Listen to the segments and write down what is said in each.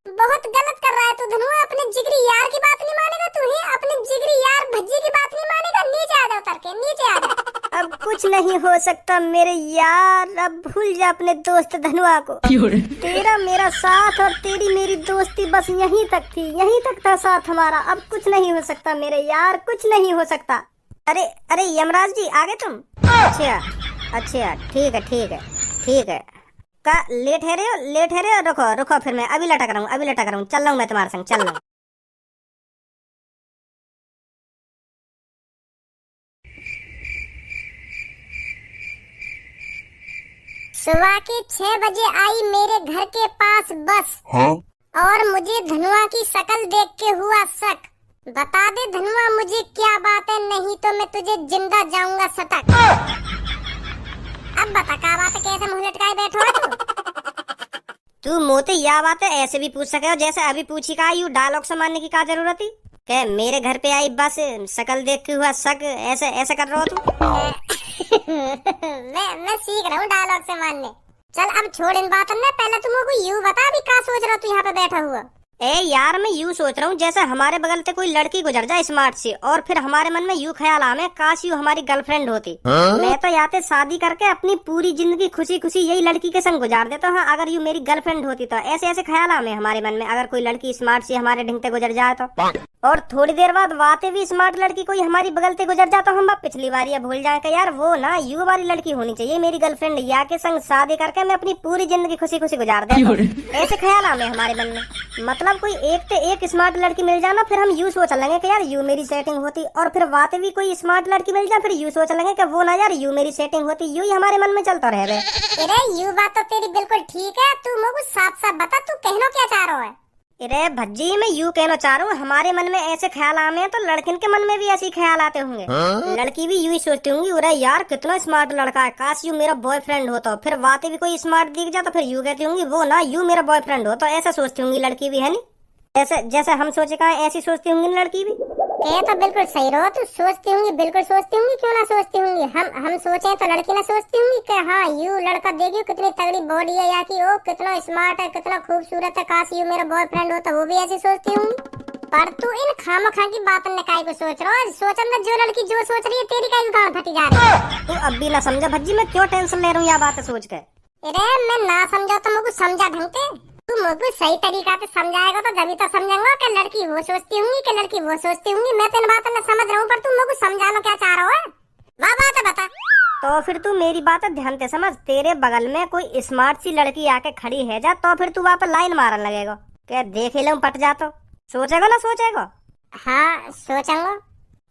बहुत गलत कर रहा है तू धनुआ। अपने जिगरी यार की बात नहीं मानेगा तू ही, अपने जिगरी यार भज्जी की बात नहीं मानेगा। नीचे आ जा, उतर के नीचे आ जा। अब कुछ नहीं हो सकता मेरे यार, अब भूल जा अपने दोस्त धनुआ को। तेरा मेरा साथ और तेरी मेरी दोस्ती बस यहीं तक थी, यहीं तक था साथ हमारा। अब कुछ नहीं हो सकता मेरे यार, कुछ नहीं हो सकता। अरे अरे यमराज जी आ गए तुम? अच्छा अच्छा, ठीक है ठीक है ठीक है। का लेट है रे हो, लेट है रे हो? रुको रुको, फिर मैं अभी लटक रहा हूँ, अभी लटक रहा हूँ। चल रहा हूँ मैं तुम्हारे संग, चल रहा हूँ। सुबह के 6 बजे आई मेरे घर के पास बस। हाँ? और मुझे धनुआ की शक्ल देख के हुआ शक। बता दे धनुआ मुझे क्या बात है, नहीं तो मैं तुझे जिंदा जाऊंगा सटक। अब बता क्या बात है, कैसे मुंह लटकाए बैठो है तू मोते या बात है ऐसे भी पूछ सके हो जैसे अभी पूछी का। यू डायलॉग से मारने की क्या जरूरत थी? क्या मेरे घर पे आई बस, शक्ल देख के हुआ शक, ऐसे ऐसे कर रहा हो तू? मैं सीख रहा हूँ डायलॉग से मारने। चल अब छोड़ इन बातों में, पहले तुम को यू बता अभी क्या सोच रहा तू यहाँ पे बैठा हुआ। ए यार मैं यूँ सोच रहा हूँ जैसे हमारे बगल से कोई लड़की गुजर जाए स्मार्ट सी, और फिर हमारे मन में यूँ ख्याल आवे काश यू हमारी गर्लफ्रेंड होती। मैं तो याते शादी करके अपनी पूरी जिंदगी खुशी खुशी यही लड़की के संग गुजार देता हूँ अगर यू मेरी गर्लफ्रेंड होती तो। ऐसे ऐसे ख्याल आवे हमारे मन में अगर कोई लड़की स्मार्ट सी हमारे ढंग से गुजर जाए तो। और थोड़ी देर बाद वाते भी स्मार्ट लड़की कोई हमारी बगल से गुजर जाए तो हम पिछली बार ये भूल जाए कि यार वो ना यू वाली लड़की होनी चाहिए मेरी गर्लफ्रेंड, या के संग शादी करके मैं अपनी पूरी जिंदगी खुशी खुशी गुजार देता। ऐसे ख्याल आवे हमारे मन में। मतलब कोई एक स्मार्ट लड़की मिल जाना, फिर हम यू सोच लेंगे कि यार यू मेरी सेटिंग होती, और फिर वाते भी कोई स्मार्ट लड़की मिल जाए फिर यू सोच लेंगे कि वो ना यार यू मेरी सेटिंग होती। यू ही हमारे मन में चलता रहे। अरे यू बात तो तेरी बिल्कुल ठीक है, तू मुझे साफ साफ बता तू कहना क्या चाह रहा है। अरे भज्जी मैं यू कहना चाह रहा हूँ हमारे मन में ऐसे ख्याल आए हैं तो लड़किन के मन में भी ऐसे ख्याल आते होंगे। लड़की भी यू ही सोचती होंगी अरे यार कितना स्मार्ट लड़का है, काश यू मेरा बॉयफ्रेंड हो तो। फिर वाते भी कोई स्मार्ट दिख जाए तो फिर यू कहती होंगी वो ना यू मेरा बॉयफ्रेंड हो तो। ऐसा सोचती होंगी लड़की भी, है नी? ऐसे जैसे हम सोचे कहा ऐसी सोचती होंगी लड़की भी। ये तो बिल्कुल सही रहो, तू सोचती होंगी, बिल्कुल सोचती होंगी, क्यों ना सोचती होंगी। हम सोचे तो लड़की ना सोचती होंगी कि हाँ यू लड़का देखियो कितनी तगड़ी बॉडी है, या कि ओ कितना स्मार्ट है, कितना खूबसूरत है, काश यू मेरा बॉयफ्रेंड हो तो वो भी ऐसी सोचती होंगी। पर तू इन खामखा की बात ने काहे को सोच रहा है? सोच अंदर जो लड़की जो सोच रही है तेरी काहे को गांड फटी जा रही है। तू अब भी ना समझा भज्जी मैं क्यों टेंशन ले रहा हूँ यह बात सोच के। अरे मैं ना समझा तो मुझे समझा ढंग से। तू मुझे सही तरीका से समझाएगा तो जब तो समझेंगे कि लड़की वो सोचती होंगी कि लड़की वो सोचती होंगी। मैं तो इन बातों में समझ रहा हूँ पर तू मुझे समझाना क्या चाह रहा है, वाह बात है बता। तो फिर तू मेरी बात ध्यान से समझ। तेरे बगल में कोई स्मार्ट सी लड़की आके खड़ी है जा तो फिर तू वहाँ पर लाइन मारने लगेगा क्या देख ही लो पट जा तो। सोचेगा ना सोचेगा? हाँ सोचूंगा।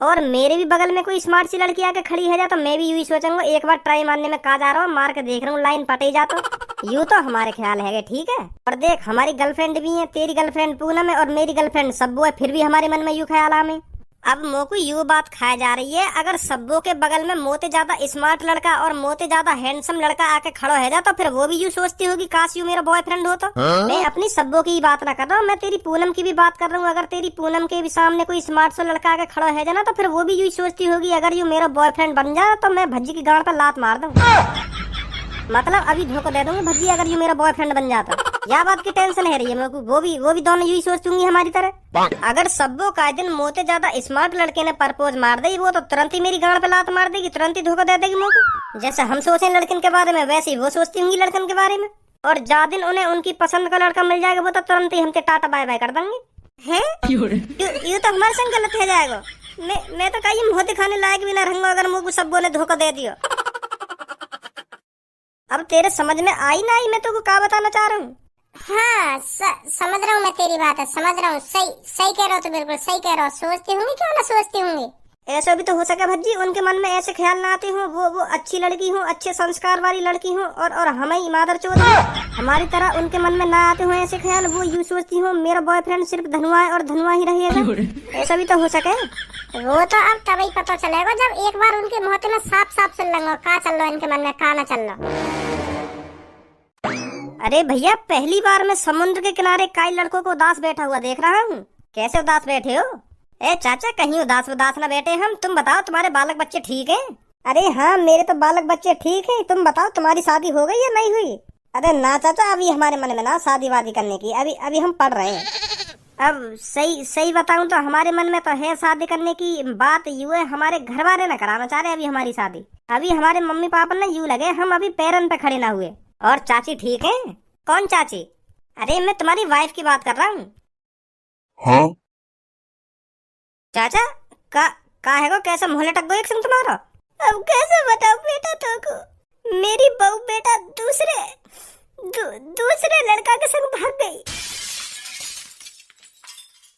और मेरे भी बगल में कोई स्मार्ट सी लड़की आके खड़ी है जा तो मैं भी यू ही सोचूंगा एक बार ट्राई मारने में कहा जा रहा हूँ, मार के देख रहा हूँ लाइन पटे जा तो। यू तो हमारे ख्याल है ठीक है। और देख हमारी गर्लफ्रेंड भी है, तेरी गर्लफ्रेंड पूनम है और मेरी गर्लफ्रेंड सब्बू है, फिर भी हमारे मन में यू ख्याल आवे। अब मोको यू बात खाए जा रही है अगर सब्बू के बगल में मोते ज्यादा स्मार्ट लड़का और मोते ज्यादा हैंडसम लड़का आके खड़ो है जा तो फिर वो भी यू सोचती होगी काश यू मेरा बॉयफ्रेंड हो तो। मैं अपनी सब्बू की बात ना कर रहा हूँ, मैं तेरी पूनम की भी बात कर रहा हूँ। अगर तेरी पूनम के भी सामने कोई स्मार्ट सा लड़का आके खड़ो है जाना तो फिर वो भी यू सोचती होगी अगर यू मेरा बॉयफ्रेंड बन जाए तो मैं भज्जी की गांड पर लात मार दूं। मतलब अभी धोखा दे दूंगी भज्जी अगर यू मेरा बॉयफ्रेंड बन जाता। यह बात की टेंशन है रही है मेरे को। वो भी दोनों यही सोचती होंगी हमारी तरह। अगर सब्बो का दिन मोते ज्यादा स्मार्ट लड़के ने प्रपोज मार दी वो तो तुरंत ही मेरी गांड पे लात मार देगी, तुरंत ही धोखा दे देगी मुझको। जैसे हम सोचे लड़किन के बारे में वैसे ही वो सोचती होंगी लड़कन के बारे में। और जा दिन उन्हें उनकी पसंद का लड़का मिल जाएगा वो तो तुरंत ही हमसे टाटा बाय बाय कर देंगे। हैं ये तो हमारे संग गलत हो जाएगा। मैं तो कहीं मुँह दिखाने लायक भी ना रहूंगा अगर मुझको सब्बो ने धोखा दे दिया। अब तेरे समझ में आई ना आई मैं तुमको क्या बताना चाह रहा हूँ? हाँ समझ रहा हूँ मैं तेरी बात है, समझ रहा हूँ। सही कह रहा हो, तो बिल्कुल सही कह रहा हो। सोचती होंगी क्यों ना सोचती होंगी। ऐसा भी तो हो सके भज्जी उनके मन में ऐसे ख्याल ना आते हो वो अच्छी लड़की हो, अच्छे संस्कार वाली लड़की हो और हमें मादर चोद हमारी तरह उनके मन में ना आते हो ऐसे ख्याल। वो यूँ सोचती हो मेरा बॉयफ्रेंड सिर्फ धनुआ है और धनुआ ही रहेगा। ऐसा भी तो हो सके। वो तो अब तभी पता चलेगा जब एक बार उनके मुँह में साफ साफ सुन लेंगे का चल रहा इनके मन में का ना चल रहा। अरे भैया पहली बार मैं समुद्र के किनारे कई लड़कों को उदास बैठा हुआ देख रहा हूँ। कैसे उदास बैठे हो? ए चाचा कहीं उदास न बैठे हम। तुम बताओ तुम्हारे बालक बच्चे ठीक हैं? अरे हाँ मेरे तो बालक बच्चे ठीक हैं। तुम बताओ तुम्हारी शादी हो गई या नहीं हुई? अरे ना चाचा, अभी हमारे मन में ना शादी वादी करने की, अभी अभी हम पढ़ रहे हैं। अब सही सही बताऊं तो हमारे मन में तो है शादी करने की। बात यूं है, हमारे घर वाले ना कराना चाह रहे अभी हमारी शादी। अभी हमारे मम्मी पापा ने यूं लगे हम अभी पैरन पे खड़े ना हुए। और चाची ठीक है? कौन चाची? अरे मैं तुम्हारी वाइफ की बात कर रहा हूँ। हाँ? चाचा का है को कैसा मुंह लटक गो एक संग तुम्हारा? अब कैसे बताओ बेटा तुमको, मेरी बहू बेटा दूसरे लड़का के संग भाग गई।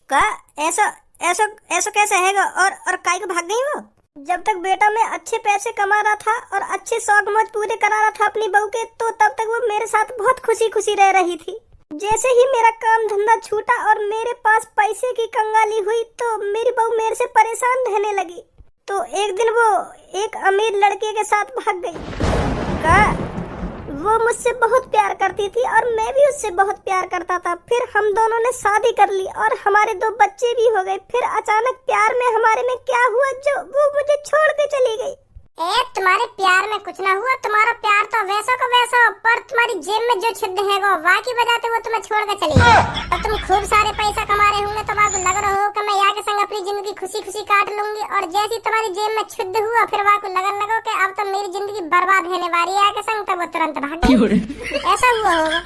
का ऐसा ऐसा ऐसा कैसे हैगा? और काहे को भाग गई वो? जब तक बेटा मैं अच्छे पैसे कमा रहा था और अच्छे शौक मौज पूरे करा रहा था अपनी बहू के, तो तब तक वो मेरे साथ बहुत खुशी खुशी रह रही थी। जैसे ही मेरा काम धंधा छूटा और मेरे पास पैसे की कंगाली हुई, तो मेरी बहू मेरे से परेशान रहने लगी। तो एक दिन वो एक अमीर लड़के के साथ भाग गई। का वो मुझसे बहुत प्यार करती थी और मैं भी उससे बहुत प्यार करता था। फिर हम दोनों ने शादी कर ली और हमारे 2 बच्चे भी हो गए। फिर अचानक प्यार में हमारे में क्या हुआ जो वो मुझे छोड़ के चली गई। तुम्हारे प्यार में कुछ ना हुआ, तुम्हारा प्यार तो वैसा का वैसा, पर तुम्हारी जेब में जो छिद्र है वो वाकी वजह से वो तुम्हें छोड़ के चली गई। और तुम खूब सारे पैसा कमा रहे होंगे, तो आपको लग रहा हो कि मैं यहाँ के संग अपनी जिंदगी खुशी खुशी काट लूंगी। और जैसी तुम्हारी जेब में छिद्र हुआ, फिर आपको लगन लगो कि अब तो मेरी जिंदगी बर्बाद होने वाली है के संग, तो वो तुरंत भाग गई। ऐसा हुआ होगा।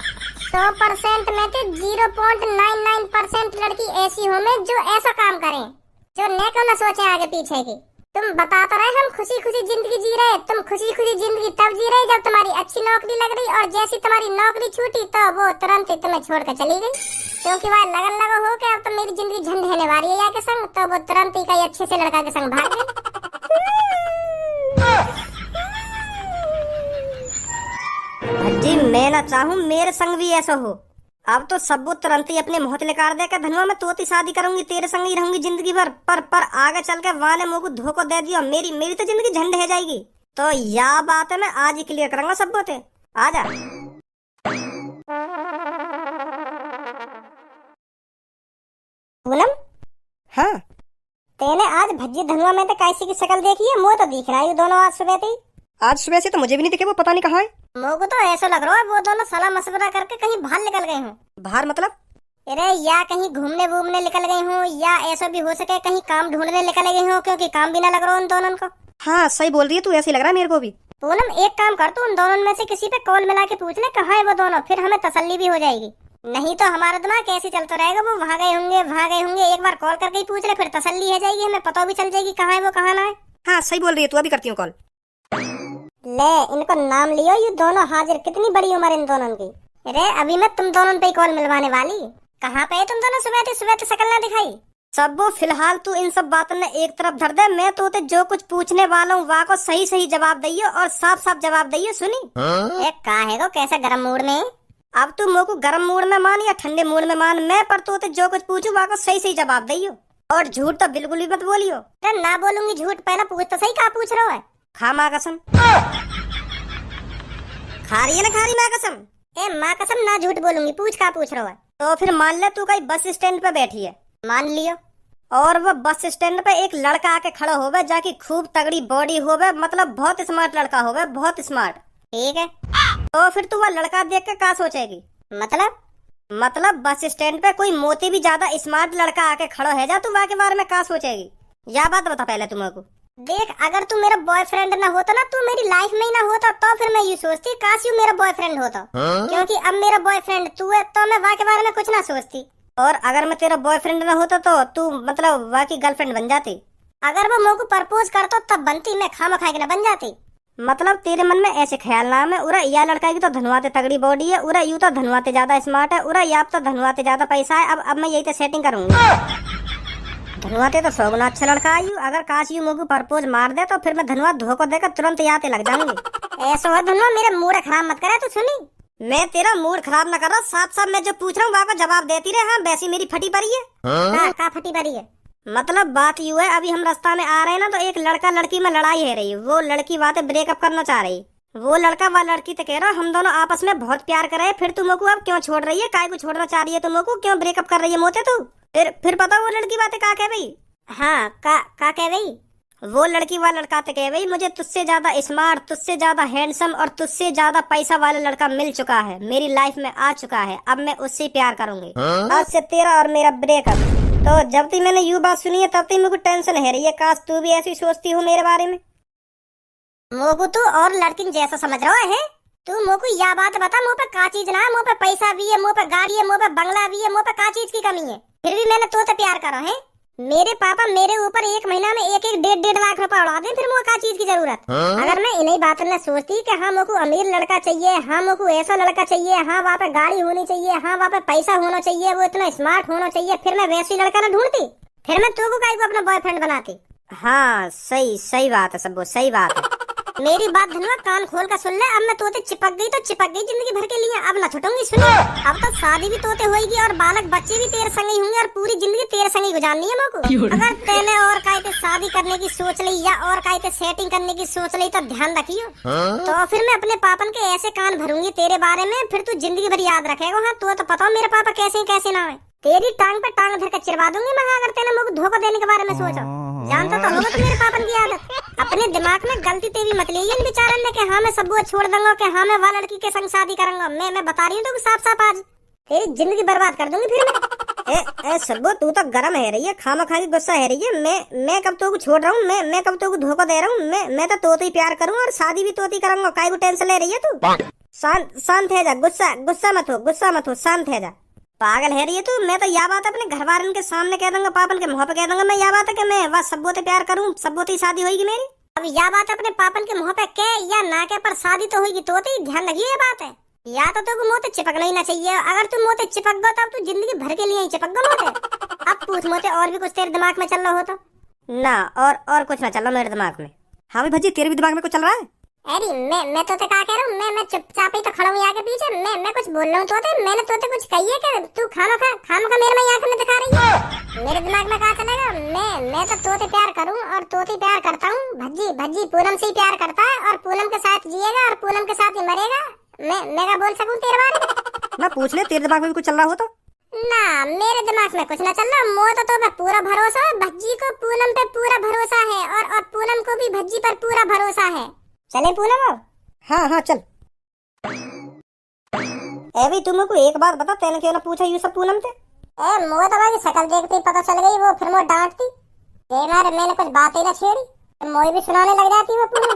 100% में तो 0.99% लड़की ऐसी हो में जो ऐसा काम करें, जो नेको न सोचे आगे पीछे की। तुम बता तो रहे हम खुशी खुशी जिंदगी जी रहे। तुम खुशी खुशी जिंदगी तब जी रहे जब तुम्हारी अच्छी नौकरी लग रही, और जैसी तुम्हारी नौकरी छूटी तो वो तुरंत ही तुम्हें छोड़ कर चली गई। क्योंकि वह लगन लगा हो कि अब तो मेरी जिंदगी झंड होने वाली है या के संग, तो वो तुरंत ही कई अच्छे से लड़का के संग भाग गई। जी मैं ना चाहूँ मेरे संग भी ऐसा हो। अब तो सब तुरंत ही अपने मुंह निकाल दे के धनुआ मैं तोती शादी करूंगी, तेरे संग ही रहूंगी जिंदगी भर। पर आगे चल के वाले मुंह को धोखा दे दियो, मेरी तो जिंदगी झंड है जाएगी। तो यह बात है मैं आज ही क्लियर करूंगा सब बोते। आजा। पूनम, हाँ तेने आज भज्जी धनुआ में तो कैसी की शक्ल देखी है? मुँह तो दिख रहा है दोनों आज सुबह थी। आज सुबह से तो मुझे भी नहीं दिखे, वो पता नहीं कहाँ है। मुझको तो ऐसा लग रहा है वो दोनों सलाह मशवरा करके कहीं बाहर निकल गए हूँ। बाहर मतलब? अरे या कहीं घूमने वूमने निकल गई हूँ, या ऐसा भी हो सके कहीं काम ढूंढने निकल गई हूँ, क्योंकि काम भी ना लग रहा उन दोनों को। हाँ सही बोल रही है तू, ऐसे लग रहा है मेरे को भी। पूनम एक काम कर, तू उन दोनों में से किसी पे कॉल मिला के पूछ ले कहाँ है वो दोनों, फिर हमें तसल्ली भी हो जाएगी। नहीं तो हमारा दिमाग कैसे चलता रहेगा, वो वहाँ गए होंगे। एक बार कॉल करके ही पूछ ले, फिर तसल्ली हो जाएगी, हमें पता भी चल जाएगी कहाँ है वो कहाँ ना है। हाँ सही बोल रही है तू, अभी करती हूँ कॉल। ले इनको नाम लियो, ये दोनों हाजिर। कितनी बड़ी उम्र इन दोनों की। अरे अभी मैं तुम दोनों पे कॉल मिलवाने वाली। कहाँ पे तुम दोनों? सुबह तो शक्ल ना दिखाई। सब फिलहाल तू इन सब बातों ने एक तरफ धर दे। मैं तो जो कुछ पूछने वाला हूँ वहाँ को सही सही जवाब दियो और साफ साफ जवाब दियो। सुनी? एक कहा है को कैसा गर्म मूड में? अब तू मेरे को गर्म मूड में मान या ठंडे मूड में मान, मैं पर तो जो कुछ पूछू वहाँ को सही सही जवाब दियो। और झूठ तो बिल्कुल भी मत बोलियो। अरे ना बोलूंगी झूठ, पहले पूछ तो सही कहाँ पूछ रहा है। खा माँ कसम। खा रही है ना, खा रही माँ कसम? ए माँ कसम ना झूठ बोलूंगी, पूछ कहाँ पूछ रहा है। तो फिर मान ले तू कहीं बस स्टैंड पे बैठी है। मान लियो। और वो बस स्टैंड पे एक लड़का आके खड़ा होवे, जाकी खूब तगड़ी बॉडी होवे, मतलब बहुत स्मार्ट लड़का होवे, बहुत स्मार्ट। ठीक है। तो फिर तू वो लड़का देख के क्या सोचेगी? मतलब बस स्टैंड पे कोई मोती भी ज्यादा स्मार्ट लड़का आके खड़ा है जा, तू वहाँ के बारे में क्या सोचेगी? यह बात बता पहले तुम को। देख अगर तू मेरा बॉयफ्रेंड ना होता ना, तू मेरी लाइफ में ही ना होता, तो फिर मैं ये सोचती काश यू मेरा बॉयफ्रेंड होता। क्योंकि अब मेरा बॉयफ्रेंड तू है, तो मैं वहाँ के बारे में कुछ ना सोचती। और अगर मैं तेरा बॉयफ्रेंड ना होता तो तू मतलब वहाँ की गर्लफ्रेंड बन जाती। अगर वो मुझको प्रपोज करता तब बनती, मैं खामा खाए के ना बन जाती। मतलब तेरे मन में ऐसे ख्याल ना है उरा या लड़का की तो धनवाते तगड़ी बॉडी है, उरा यू तो धनवाते ज्यादा स्मार्ट है, उरा या तो धनवाते ज्यादा पैसा है। अब मैं यही तो सेटिंग करूंगी। धनवाते तो 100 गुना अच्छा लड़का है। अगर काश यू मुझको प्रपोज मार दे तो फिर मैं धनवा धोखा देकर तुरंत याते लग जाऊंगी। ऐसा है धनवा, मेरा मूड खराब मत करे। तू सुनी, मैं तेरा मूड खराब न कर रहा, साथ साथ मैं जो पूछ रहा हूँ वहाँ को जवाब देती रहे। हाँ वैसी मेरी फटी पड़ी है। का फटी पड़ी है? मतलब बात यू है, अभी हम रास्ता में आ रहे हैं ना, तो एक लड़का लड़की में लड़ाई है रही। वो लड़की बातें ब्रेकअप करना चाह रही, वो लड़का व लड़की तो कह रहा हम दोनों आपस में बहुत प्यार कर रहे हैं, फिर तुम को अब क्यों छोड़ रही है? काय को छोड़ना चाह रही है? तुम को क्यों ब्रेकअप कर रही है मोते तू? फिर पता वो लड़की बातें का कह भाई? हाँ का कह भाई? वो लड़की वाला लड़का तो कहे भाई मुझे तुझसे ज्यादा स्मार्ट, तुझसे ज्यादा हैंडसम और तुझसे ज्यादा पैसा वाला लड़का मिल चुका है, मेरी लाइफ में आ चुका है, अब मैं उससे ही प्यार करूंगी। आज से तेरा और मेरा ब्रेकअप। तो जब तक मैंने यू बात सुनी है तब तक मेरे को टेंशन है रही है, काश तू भी ऐसी सोचती हो मेरे बारे में। मोको तू और लड़किन जैसा समझ रहा है? तू मोको यह बात बता, मुँह पे का चीज ना है? मुँह पे पैसा भी है, मुँह पे गाड़ी है, मुँह पे बंगला भी है, मुँह पे का चीज की कमी है? फिर भी मैंने तो प्यार करा है। मेरे पापा मेरे ऊपर एक महीना में एक एक 1.5 लाख रुपए उड़ा दे, फिर मुझे का चीज की जरूरत? अगर मैं इन्हीं बातों में सोचती कि हाँ मुझको अमीर लड़का चाहिए, हाँ मुझको ऐसा लड़का चाहिए, हाँ वहाँ पे गाड़ी होनी चाहिए, हाँ वहाँ पे पैसा होना चाहिए, वो इतना स्मार्ट होना चाहिए, फिर मैं वैसी लड़का ना ढूंढती, फिर मैं तो को अपना बॉयफ्रेंड बनाती। हाँ सही सही बात है सब, सही बात है। मेरी बात धनुआ कान खोल कर सुन ले, अब मैं तोते चिपक गई तो चिपक गई जिंदगी भर के लिए, अब ना छूटूंगी। सुनो, अब तो शादी भी तोते होगी और बालक बच्चे भी तेरे संग ही होंगे और पूरी जिंदगी तेरे संग ही गुजारनी है मेरे को। अगर तेने और काहे शादी करने की सोच ली या और काहे सेटिंग करने की सोच ली तो ध्यान रखियो, तो फिर मैं अपने पापन के ऐसे कान भरूंगी तेरे बारे में, फिर तू जिंदगी भर याद रखेगा। हाँ तो पता मेरे पापा कैसे ना है, तेरी टांग पे टांग धर कर चिरवा दूंगी मैं अगर तेने मुझे धोखा देने के बारे में सोचा। जानता तो होगा तो मेरे पापन की आदत, अपने दिमाग में गलती तेरी मत ली इन बेचारन ने कि हाँ मैं सब छोड़ दूंगा, कि हाँ मैं वाला लड़की के संग शादी करूंगा। मैं बता रही हूँ तो साफ साफ आज तेरी जिंदगी बर्बाद कर दूंगी फिर मैं। ए सबो तू तो गरम है रही है, खामा खा के गुस्सा है रही है। मैं कब तो को छोड़ रहा हूँ, मैं कब तो को धोखा दे रहा हूँ। मैं तो ही प्यार करूँ और शादी भी तोती करूंगा, काहे को टेंशन ले रही है तू? शांत है जा, गुस्सा मत हो, शांत है जा। पागल है रही है तू। मैं तो यह बात अपने घर वालों के सामने कह दूंगा, पापन के मुंह पे कह दूंगा मैं यह बात है कि मैं बस सबो से प्यार करूं, सबो से शादी होगी मेरी। अब यह बात अपने पापन के मुंह पे कह या ना कह पर शादी तो होगी, तो ध्यान रखिए ये बात है। या तो तुमको मोते चिपकना ही ना चाहिए, अगर तुम मोते चिपक गो तब तू जिंदगी भर के लिए ही चिपक गो मोते। अब पूछ मोते और भी कुछ तेरे दिमाग में चल रहा हो तो? ना और कुछ ना चल रहा मेरे दिमाग में। हाँ भाई भजी तेरे भी दिमाग में कुछ चल रहा है? अरे मैं तो क्या कह रहा हूँ, मैं चुपचाप ही तो खड़ा हूँ आगे पीछे, मैं कुछ बोल रहा हूँ तो मैंने तो कुछ कही है कि तू खाना खा मेरे में आंख में दिखा रही है? मेरे दिमाग में कहा चलेगा? मैं तो तोते प्यार करूँ और तोते प्यार करता हूँ। भज्जी पूनम से ही प्यार करता है और पूनम के साथ जिएगा और पूनम के साथ ही मरेगा। मैं क्या बोल सकूँ तेरे बारे में? मैं पूछ ले तेरे दिमाग में कुछ चल रहा हो तो? ना मेरे दिमाग में कुछ ना चल रहा, मोह तो मैं पूरा भरोसा है, भज्जी को पूनम पे पूरा भरोसा है और पूनम को भी भज्जी पर पूरा भरोसा है। चले पूनम? हाँ चल। भाई तुम को एक बात बता, तेने क्यों ना पूछा ये सब पूनम से? मोह तो भाई शक्ल देखते ही पता चल गई, वो फिर मोह डांटती यार मैंने कुछ बात ही ना छेड़ी, मोह भी सुनाने लग जाती वो पूनम।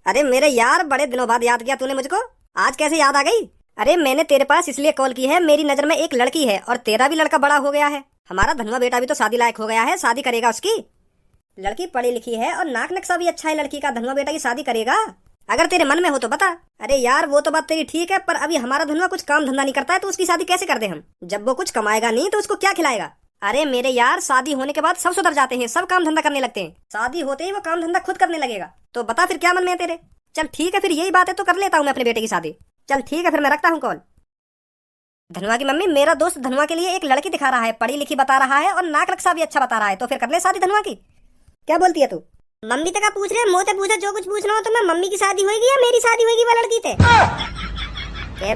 अरे मेरे यार बड़े दिनों बाद याद किया तूने मुझको, आज कैसे याद आ गई? अरे मैंने तेरे पास इसलिए कॉल की है, मेरी नजर में एक लड़की है और तेरा भी लड़का बड़ा हो गया है, हमारा धनुआ बेटा भी तो शादी लायक हो गया है, शादी करेगा उसकी। लड़की पढ़ी लिखी है और नाक नक्शा भी अच्छा है लड़की का, धनुआ बेटा की शादी करेगा अगर तेरे मन में हो तो बता। अरे यार वो तो बात तेरी ठीक है, पर अभी हमारा धनुआ कुछ काम धंधा नहीं करता है तो उसकी शादी कैसे कर दे हम? जब वो कुछ कमाएगा नहीं तो उसको क्या खिलाएगा? अरे मेरे यार शादी होने के बाद सब सुधर जाते हैं, सब काम धंधा करने लगते हैं, शादी होते ही वो काम धंधा खुद करने लगेगा। तो बता फिर क्या मन में है तेरे? चल ठीक है फिर यही बात है तो कर लेता हूँ मैं अपने बेटे की शादी। चल ठीक है फिर मैं रखता हूँ कॉल। धनुआ की मम्मी मेरा दोस्त धनुआ के लिए एक लड़की दिखा रहा है, पढ़ी लिखी बता रहा है और नाक नक्शा भी अच्छा बता रहा है, तो फिर कर ले शादी धनुआ की। क्या बोलती है तू? मम्मी तक पूछ रहे, मोते पूछा जो कुछ पूछना हो तो मैं मम्मी की शादी होगी या मेरी शादी होगी वो लड़की थे?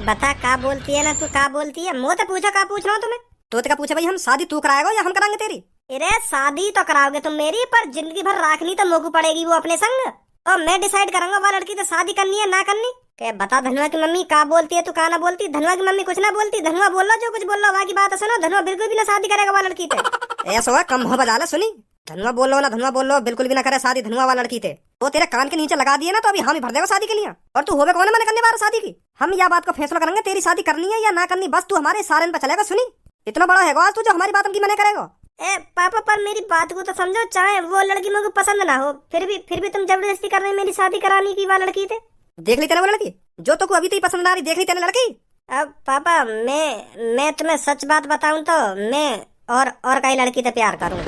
बता का बोलती है ना तू, का बोलती है? मोते पूछा का पूछना हो तुम्हें? तो का पूछा भाई हम शादी तू कराएगा या हम कराएंगे तेरी? अरे शादी तो कराओगे तुम मेरी, पर जिंदगी भर राखनी तो मोकू पड़ेगी वो अपने संग, तो मैं डिसाइड करूंगा वो लड़की तो शादी करनी है ना करनी। क्या बता धनुआ की मम्मी का बोलती है तू का ना बोलती? धनुआ की मम्मी कुछ ना बोलती, धनुआ बोल लो जो कुछ बोल लो, बाकी बात सुनो, धनुआ बिल्कुल भी ना शादी करेगा वो लड़की थे। ऐसा हुआ कम हो बजा ला सुनी, धनुआ बोल लो ना, धनुआ बोल लो बिल्कुल भी ना करे शादी धनुआ वाला लड़की थे। वो तेरे कान के नीचे लगा दिए ना तो अभी हम ही भर देगा शादी के लिए, और तू होवे कौन है मैंने करने वाला शादी की? हम यह बात को फैसला करेंगे तेरी शादी करनी है या ना करनी, बस तू हमारे सारे पे चलेगा। सुनी इतना बड़ा है आज तू जो हमारी बात की मना करेगा? ए पापा पर मेरी बात को तो समझो, चाहे वो लड़की मुझे पसंद ना हो फिर भी तुम जबरदस्ती कर रहे मेरी शादी कराने की वाला लड़की थे। देख ली तेने वो लड़की जो तो को अभी तो ही पसंद आ रही, देख ली तेने लड़की? अब पापा मैं तुम्हें सच बात बताऊं तो मैं और कई लड़की से प्यार करूं,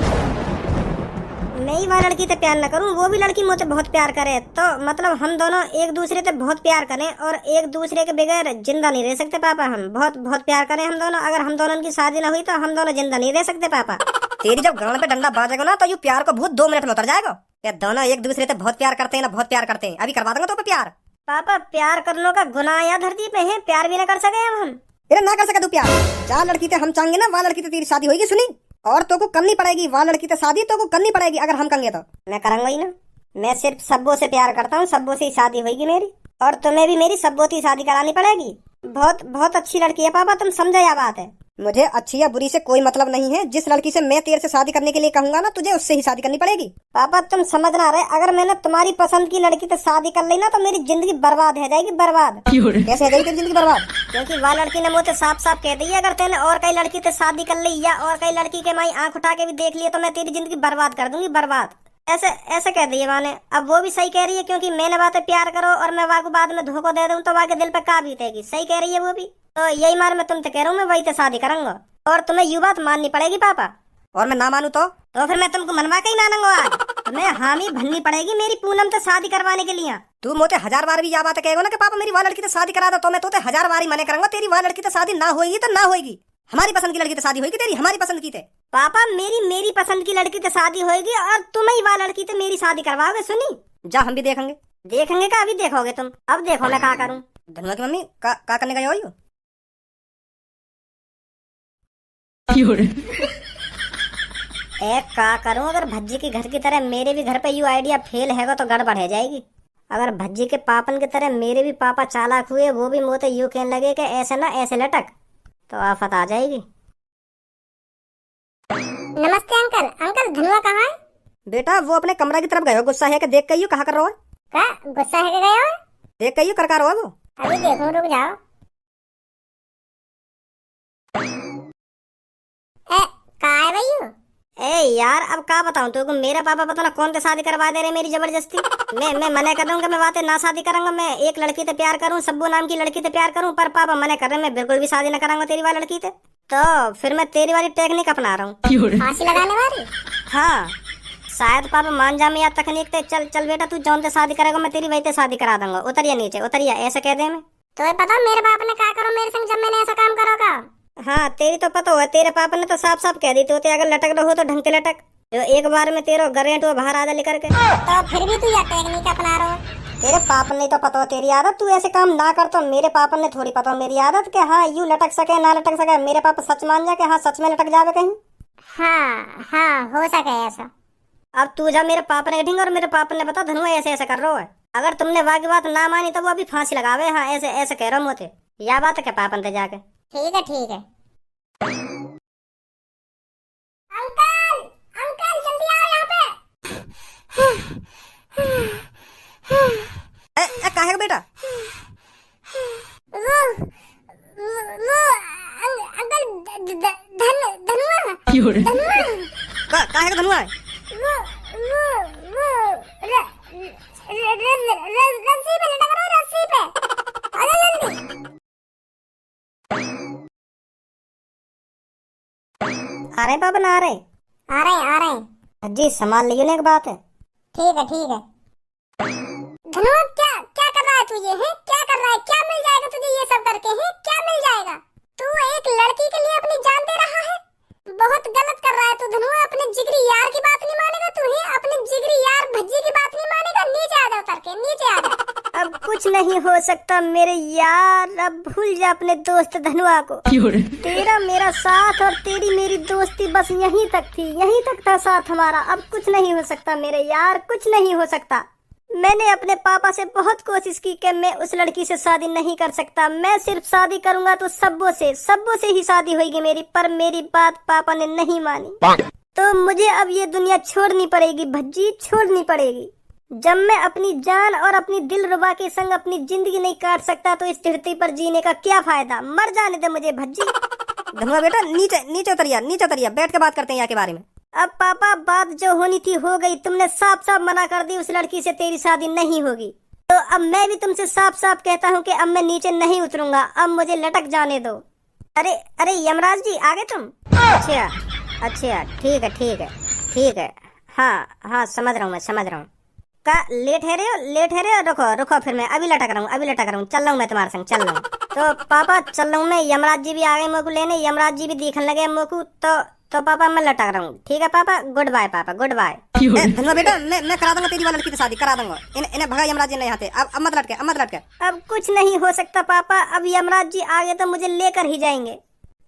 मैं ही वह लड़की से प्यार न करूं, वो भी लड़की मुझसे बहुत प्यार करे, तो मतलब हम दोनों एक दूसरे से बहुत प्यार करें और एक दूसरे के बगैर जिंदा नहीं रह सकते पापा। हम बहुत बहुत प्यार करें हम दोनों, अगर हम दोनों की शादी ना हुई तो हम दोनों जिंदा नहीं रह सकते पापा। तेरी जब गांड पे डंडा बाजेगा ना तो यू प्यार को भूत 2 मिनट में उतर जाएगा। क्या दोनों एक दूसरे से बहुत प्यार करते हैं ना, बहुत प्यार करते हैं, अभी करवा दूंगा तो प्यार। पापा प्यार करने का गुनाह या धरती पे है, प्यार भी ना कर सके हम। अरे ना कर सके तू प्यार, जहाँ लड़की थे हम चाहेंगे ना वहाँ लड़की से तेरी शादी होगी सुनी, और तो को करनी पड़ेगी, वहाँ लड़की से शादी तो को करनी पड़ेगी अगर हम कहेंगे तो। मैं करूंगा ही ना, मैं सिर्फ सब्बो से प्यार करता हूँ, सब्बो से ही शादी होगी मेरी, और तुम्हें भी मेरी सब्बो से शादी करानी पड़ेगी। बहुत बहुत अच्छी लड़की है पापा, तुम समझो यह बात है। मुझे अच्छी या बुरी से कोई मतलब नहीं है, जिस लड़की से मैं तेरे से शादी करने के लिए कहूंगा ना, तुझे उससे ही शादी करनी पड़ेगी। पापा तुम समझ ना रहे, अगर मैंने तुम्हारी पसंद की लड़की से शादी कर ली ना तो मेरी जिंदगी बर्बाद हो जाएगी, बर्बाद। कैसे हो जाएगी तेरी जिंदगी बर्बाद? क्योंकि वह लड़की ने मुझे साफ साफ कह दी है, अगर तेने और कई लड़की से शादी कर ली या और कई लड़की के माई आंख उठा के भी देख लिया तो मैं तेरी जिंदगी बर्बाद कर दूंगी, बर्बाद। ऐसे ऐसे कह दिए माने। अब वो भी सही कह रही है, क्योंकि मैंने बातें प्यार करो और मैं वाह को बाद में धोखा दे दूं तो वाह के दिल पे का बीतेगी। सही कह रही है वो भी, तो यही मार मैं तुमसे कह रहा हूँ, मैं वही से शादी करूंगा और तुम्हें यू बात माननी पड़ेगी पापा। और मैं ना मानू तो फिर मैं तुमको मनवा के ही मानूंगा आज। तुम्हें हामी भरनी पड़ेगी मेरी पूनम से शादी करवाने के लिए। तू मुझे 1000 बार भी यह बात कहेगा ना कि पापा मेरी वह लड़की से शादी करा दो, तो मैं तुझे 1000 बार ही मना करूंगा। तेरी वह लड़की से शादी ना होगी तो ना होगी, हमारी पसंद की लड़की से शादी होगी, तेरी हमारी पसंद की थे। पापा मेरी पसंद की लड़की से शादी होगी और तुम ही वह लड़की से मेरी शादी करवाओगे, सुनी? जा हम भी देखेंगे। देखेंगे का? अभी देखोगे तुम, अब देखो मैं क्या करूँ। धनुआ की मम्मी का करने गए हो? एक का करूं, अगर भज्जी के घर की तरह मेरे भी घर पे यू आइडिया फेल हैगा तो गड़बड़ है जाएगी। अगर भज्जी के पापन की तरह मेरे भी पापा चालाक हुए, वो भी मोते यू कहने लगे कि ऐसे ना ऐसे लटक, तो आफत आ जाएगी। नमस्ते अंकल। अंकल धनुआ कहाँ है? बेटा वो अपने कमरा की तरफ गए हो, गुस्सा है कि देख के यू कहा कर रहा है? क्या गुस्सा है कि गए हो? देख के यू कर रहा है वो। अभी देखो, रुक जाओ। कहाँ है भैया? ए यार अब क्या बताऊं तुमको, मेरा पापा पता ना कौन से शादी करवा दे रहे मेरी जबरदस्ती। मैं मना कर दूंगा, मैं बातें ना शादी करूंगा, मैं एक लड़की से प्यार करूं, सब्बू नाम की लड़की से प्यार करूं, पर पापा मना कर रहे, मैं बिल्कुल भी शादी ना कराऊंगा तेरी वाली लड़की से। तो फिर मैं तेरी वाली टेक्निक अपना रहा हूँ, फांसी लगाने वाली। हाँ शायद पापा मान जा मैं या तकनीक ते। चल चल बेटा तू जौन से शादी करेगा मैं तेरी वही से शादी करा दूंगा। उतरिया नीचे, उतरिया, ऐसे कह दे मैं। तो पता मेरे बाप ने क्या करो मेरे संग जब मैंने ऐसा काम करोगा? हाँ तेरी तो पता हो, तेरे पापा ने तो साफ साफ कह दी तो अगर लटक रहो तो ढंग से लटक, जो एक बार में तेरा गरेंट वो बाहर आ जा लेकर के। तो फिर भी तू यह टेक्निक अपना रहा है। तेरे पापा ने तो पता हो तेरी आदत, तू ऐसे काम ना कर। तो मेरे पापा ने थोड़ी पता हो मेरी आदत के हाँ यू लटक सके ना लटक सके। मेरे पापा सच मान जा के हाँ सच में लटक जावे कहीं। हाँ हाँ हो सके ऐसा। अब तू जा मेरे पापा ने कहेंगे और मेरे पापा ने बता धनुआ ऐसे ऐसे कर रहा है, अगर तुमने वाकी बात ना मानी तो वो अभी फांसी लगावे। हाँ ऐसे ऐसे कह रहा हूँ मुझे, यह बात है क्या पापा ने जाके? ठीक है ठीक है। अंकल अंकल जल्दी आओ यहाँ पे। काहे का बेटा? अंकल धनुआ काहे का धनुआ है? रस्सी पे लटक रहा है, रस्सी पे। अरे जल्दी आ रहे पापा ना आ रहे? आ रहे हैं। जी संभाल लियो ना, एक बात है। ठीक है ठीक है। धनुआ क्या क्या कर रहा है तू? ये है क्या कर रहा है? क्या मिल जाएगा तुझे ये सब करके? है क्या मिल जाएगा? तू एक लड़की के लिए अपनी जान दे रहा है, बहुत गलत कर रहा है तू धनुआ। अपने जिगरी यार की बात नहीं मानेगा तू, ही अपने जिगरी यार भज्जी की बात नहीं मानेगा। नीचे आ जा, उतर के नीचे आ जा। अब कुछ नहीं हो सकता मेरे यार, अब भूल जा अपने दोस्त धनुआ को। तेरा मेरा साथ और तेरी मेरी दोस्ती बस यहीं तक थी, यहीं तक था साथ हमारा। अब कुछ नहीं हो सकता मेरे यार, कुछ नहीं हो सकता। मैंने अपने पापा से बहुत कोशिश की कि मैं उस लड़की से शादी नहीं कर सकता, मैं सिर्फ शादी करूंगा तो सब्बो से ही शादी होगी मेरी, पर मेरी बात पापा ने नहीं मानी। तो मुझे अब ये दुनिया छोड़नी पड़ेगी भज्जी, छोड़नी पड़ेगी। जब मैं अपनी जान और अपनी दिल रुबा के संग अपनी जिंदगी नहीं काट सकता तो इस धरती पर जीने का क्या फायदा? मर जाने दे मुझे भज्जी। धनुआ बेटा नीचे नीचे उतरिया, नीचे उतरिया, बैठ के बात करते हैं यहाँ के बारे में। अब पापा बात जो होनी थी हो गई, तुमने साफ साफ मना कर दी, उस लड़की से तेरी शादी नहीं होगी। तो अब मैं भी तुमसे साफ साफ कहता हूँ कि अब मैं नीचे नहीं उतरूंगा, अब मुझे लटक जाने दो। अरे अरे यमराज जी आ गए तुम? अच्छा अच्छा ठीक है ठीक है ठीक है, हाँ हाँ समझ रहा हूँ, मैं समझ रहा हूँ। का लेट है रे हो? रुको रुको, फिर मैं अभी लटक रहा हूँ, चल रहा हूँ मैं तुम्हारे संग, चल रहा हूँ। तो पापा चल रहा हूँ मैं, यमराज जी भी आ गए मेरे को लेने, यमराज जी भी दिखने लगे मेरे को। तो पापा मैं लटक रहा हूँ, ठीक है पापा, गुड बाय पापा, गुड बाय। धनुआ बेटा मैं करा दूंगा तेरी वाली लड़की से शादी, करा दूंगा। इन्हें भगा यमराज जी नहीं आते, अब मत लटके। अब कुछ नहीं हो सकता पापा, अब यमराज जी आ गए तो मुझे लेकर ही जाएंगे।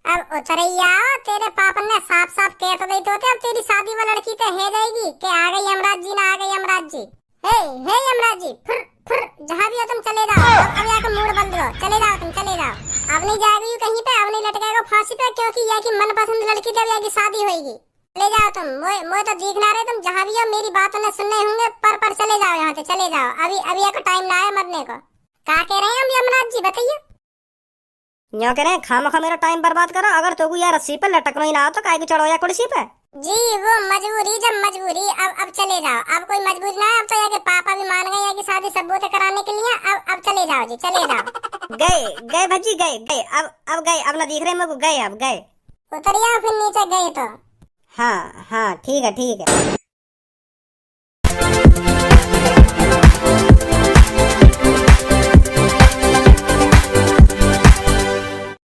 अब उतरैया तेरे पापा ने साफ साफ कह तो नहीं तो अब तेरी शादी वाली लड़की तो है जाएगी कि आ गई यमराज जी ना आ गई यमराज जी। हे यमराज जी फिर जहाँ भी हो तुम चले जाओ। अब यहाँ का मूड बंद करो, चले जाओ तुम चले जाओ। अब नहीं जाएगी कहीं पे, अब नहीं लटकेगा फांसी पे, क्योंकि यह की मनपसंद लड़की जब यहाँ की शादी होगी। चले जाओ तुम, मोए तो दिखना रहे तुम जहाँ भी हो, मेरी बातों ने सुनने होंगे पर चले जाओ यहाँ से, चले जाओ। अभी एक टाइम ना है मरने को। क्या कह रहे हैं हम यमराज जी बताइए। यूँ कह रहे हैं खामखा मेरा टाइम बर्बाद करो, अगर तो यार रस्सी पे लटकना ही ना हो तो काहे को चढ़ो या कुर्सी पे। जी वो मजबूरी जब मजबूरी, अब चले जाओ। अब कोई मजबूरी ना है, अब तो यहाँ के पापा भी मान गए कि शादी सबूत कराने के लिए। अब चले जाओ जी, चले जाओ। गए भज्जी गए अब गए, अब ना दिख रहे मेरे को, गए अब गए। उतरिया फिर नीचे गए तो। हाँ ठीक है।